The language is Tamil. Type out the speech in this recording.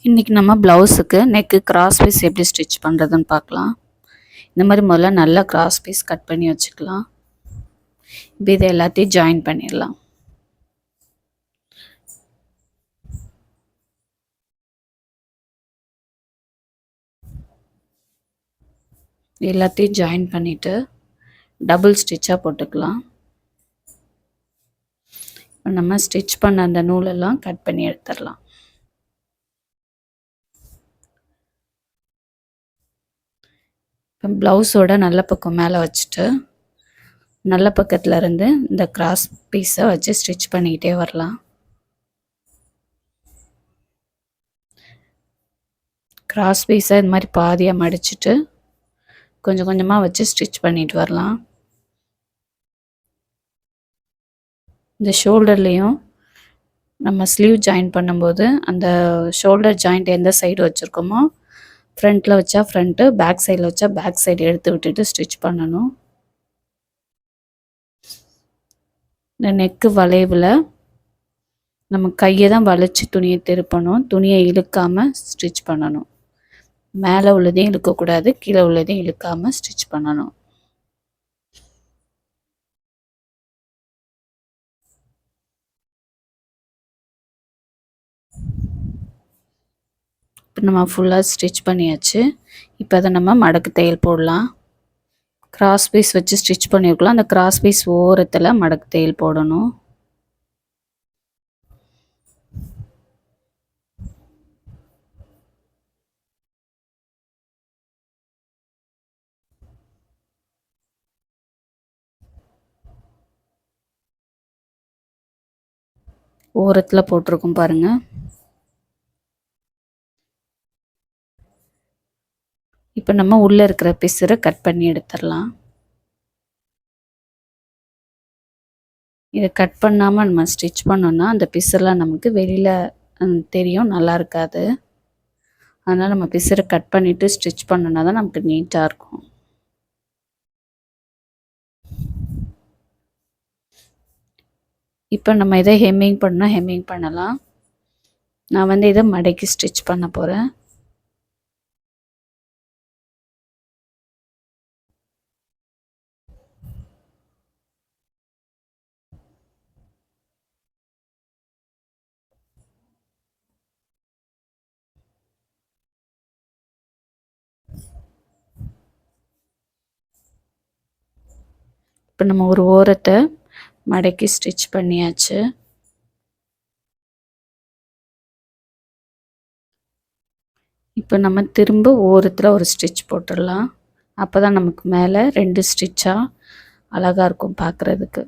இன்றைக்கி நம்ம ப்ளவுஸுக்கு நெக்கு கிராஸ் பீஸ் எப்படி ஸ்டிச் பண்ணுறதுன்னு பார்க்கலாம். இந்த மாதிரி முதல்ல நல்லா கிராஸ் பீஸ் கட் பண்ணி வச்சுக்கலாம். இப்போ இதை எல்லாத்தையும் ஜாயின் பண்ணிடலாம். எல்லாத்தையும் ஜாயின் பண்ணிவிட்டு டபுள் ஸ்டிச்சாக போட்டுக்கலாம். இப்போ நம்ம ஸ்டிச் பண்ண அந்த நூலெல்லாம் கட் பண்ணி எடுத்துடலாம். இப்போ ப்ளவுஸோட நல்ல பக்கம் மேலே வச்சுட்டு நல்ல பக்கத்தில் இருந்து இந்த கிராஸ் பீஸை வச்சு ஸ்டிச் பண்ணிக்கிட்டே வரலாம். கிராஸ் பீஸை இது மாதிரி பாதியாக மடிச்சுட்டு கொஞ்சம் கொஞ்சமாக வச்சு ஸ்டிச் பண்ணிட்டு வரலாம். இந்த ஷோல்டர்லேயும் நம்ம ஸ்லீவ் ஜாயின் பண்ணும்போது அந்த ஷோல்டர் ஜாயிண்ட் எந்த சைடு வச்சுருக்கோமோ ஃப்ரண்ட்டில் வச்சா ஃப்ரண்ட்டு, பேக் சைடில் வச்சா பேக் சைடு எடுத்து விட்டுட்டு ஸ்டிச் பண்ணணும். இந்த நெக்கு வளைவில் நம்ம கையை தான் வளைச்சி துணியை திருப்பணும். துணியை இழுக்காமல் ஸ்டிச் பண்ணணும். மேலே உள்ளதையும் இழுக்கக்கூடாது, கீழே உள்ளதையும் இழுக்காமல் ஸ்டிச் பண்ணணும். இப்போ நம்ம ஃபுல்லாக ஸ்டிச் பண்ணியாச்சு. இப்போ அதை நம்ம மடக்கு தையல் போடலாம். கிராஸ் பீஸ் வச்சு ஸ்டிச் பண்ணியிருக்கலாம். அந்த கிராஸ் பீஸ் ஓரத்தில் மடக்கு தையல் போடணும். ஓரத்தில் போட்டிருக்கோம் பாருங்கள். இப்போ நம்ம உள்ளே இருக்கிற பிசுரை கட் பண்ணி எடுத்துடலாம். இதை கட் பண்ணாமல் நம்ம ஸ்டிச் பண்ணோன்னா அந்த பிசுரெலாம் நமக்கு வெளியில் தெரியும், நல்லா இருக்காது. அதனால் நம்ம பிசுரை கட் பண்ணிவிட்டு ஸ்டிச் பண்ணோன்னா தான் நமக்கு நீட்டாக இருக்கும். இப்போ நம்ம இதை ஹெம்மிங் பண்ணால் ஹெம்மிங் பண்ணலாம். நான் வந்து இதை மடக்கி ஸ்டிச் பண்ண போகிறேன். இப்போ நம்ம ஒரு ஓரத்தை மடக்கி ஸ்டிச் பண்ணியாச்சு. இப்போ நம்ம திரும்ப ஓரத்தில் ஒரு ஸ்டிச் போட்டுடலாம். அப்போ தான் நமக்கு மேலே 2 ஸ்டிச்சாக அழகாக இருக்கும் பார்க்குறதுக்கு.